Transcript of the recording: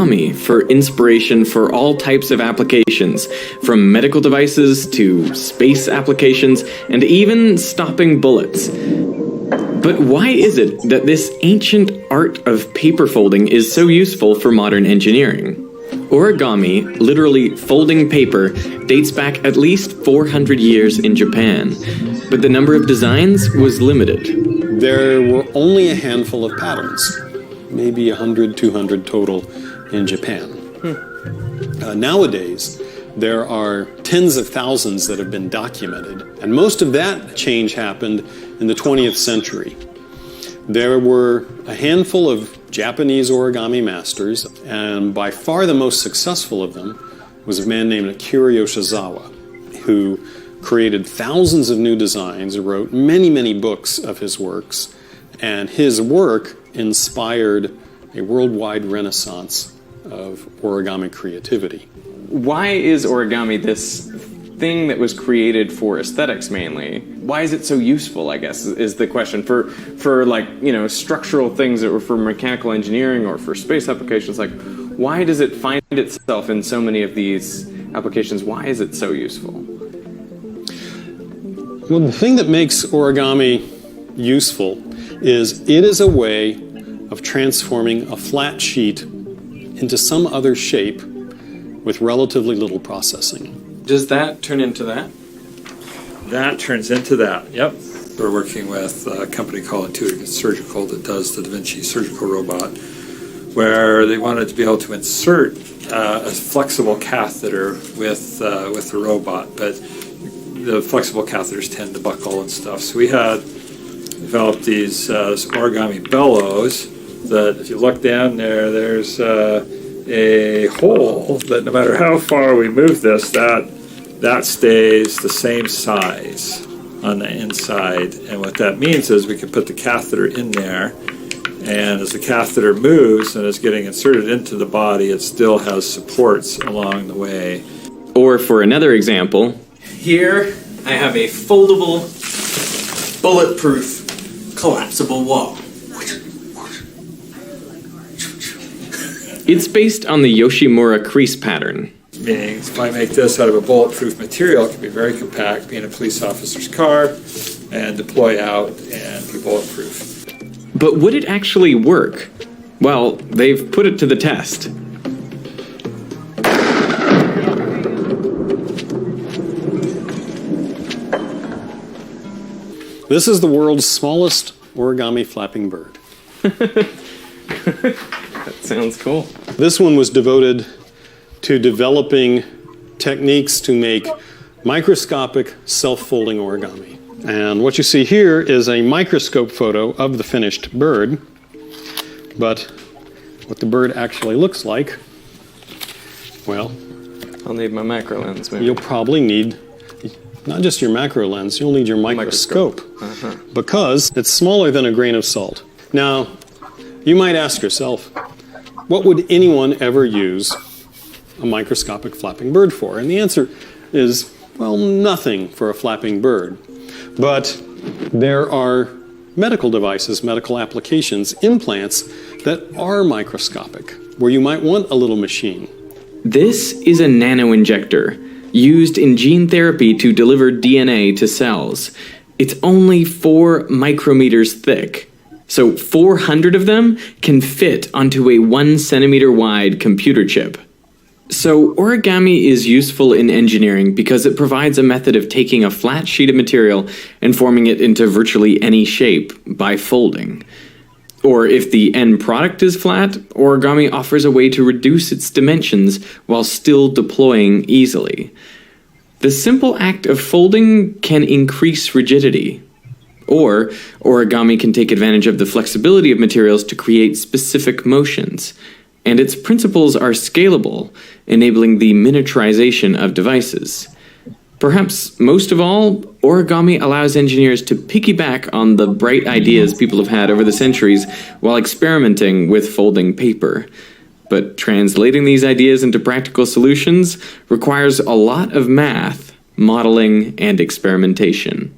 origami for inspiration for all types of applications, from medical devices to space applications, and even stopping bullets. But why is it that this ancient art of paper folding is so useful for modern engineering? Origami, literally folding paper, dates back at least 400 years in Japan, but the number of designs was limited. There were only a handful of patterns, maybe 100, 200 total in Japan. Nowadays, there are tens of thousands that have been documented, and most of that change happened in the 20th century. There were a handful of Japanese origami masters, and by far the most successful of them was a man named AKIRA YOSHIZAWA, who created thousands of new designs, wrote many, many books of his works, and his work inspired a worldwide renaissance of origami creativity. Why is origami this thing that was created for aesthetics mainly? Why is it so useful, I guess, is the question. For like, you know, structural things that were for mechanical engineering or for space applications, like, why does it find itself in so many of these applications? Why is it so useful? Well, the thing that makes origami useful is it is a way of transforming a flat sheet into some other shape with relatively little processing. Does that turn into that? That turns into that, yep. We're working with a company called Intuitive Surgical that does the Da Vinci surgical robot, where they wanted to be able to insert a flexible catheter with the robot, but the flexible catheters tend to buckle and stuff. So we had developed these origami bellows that if you look down there, there's a hole that no matter how far we move this, that stays the same size on the inside. And what that means is we can put the catheter in there, and as the catheter moves and is getting inserted into the body, it still has supports along the way. Or for another example, here I have a foldable, bulletproof, collapsible wall. It's based on the Yoshimura crease pattern. Meaning, if I make this out of a bulletproof material, it can be very compact, be in a police officer's car, and deploy out and be bulletproof. But would it actually work? Well, they've put it to the test. This is the world's smallest origami flapping bird. That sounds cool. This one was devoted to developing techniques to make microscopic self-folding origami. And what you see here is a microscope photo of the finished bird, but what the bird actually looks like, well, I'll need my macro lens, maybe. You'll probably need not just your macro lens, you'll need your microscope. Because it's smaller than a grain of salt. Now, you might ask yourself, what would anyone ever use a microscopic flapping bird for? And the answer is, well, nothing for a flapping bird. But there are medical devices, medical applications, implants that are microscopic, where you might want a little machine. This is a nanoinjector, used in gene therapy to deliver DNA to cells. It's only 4 micrometers thick. So 400 of them can fit onto a 1 centimeter wide computer chip. So origami is useful in engineering because it provides a method of taking a flat sheet of material and forming it into virtually any shape by folding. Or if the end product is flat, origami offers a way to reduce its dimensions while still deploying easily. The simple act of folding can increase rigidity. Or origami can take advantage of the flexibility of materials to create specific motions, and its principles are scalable, enabling the miniaturization of devices. Perhaps most of all, origami allows engineers to piggyback on the bright ideas people have had over the centuries while experimenting with folding paper. But translating these ideas into practical solutions requires a lot of math, modeling, and experimentation.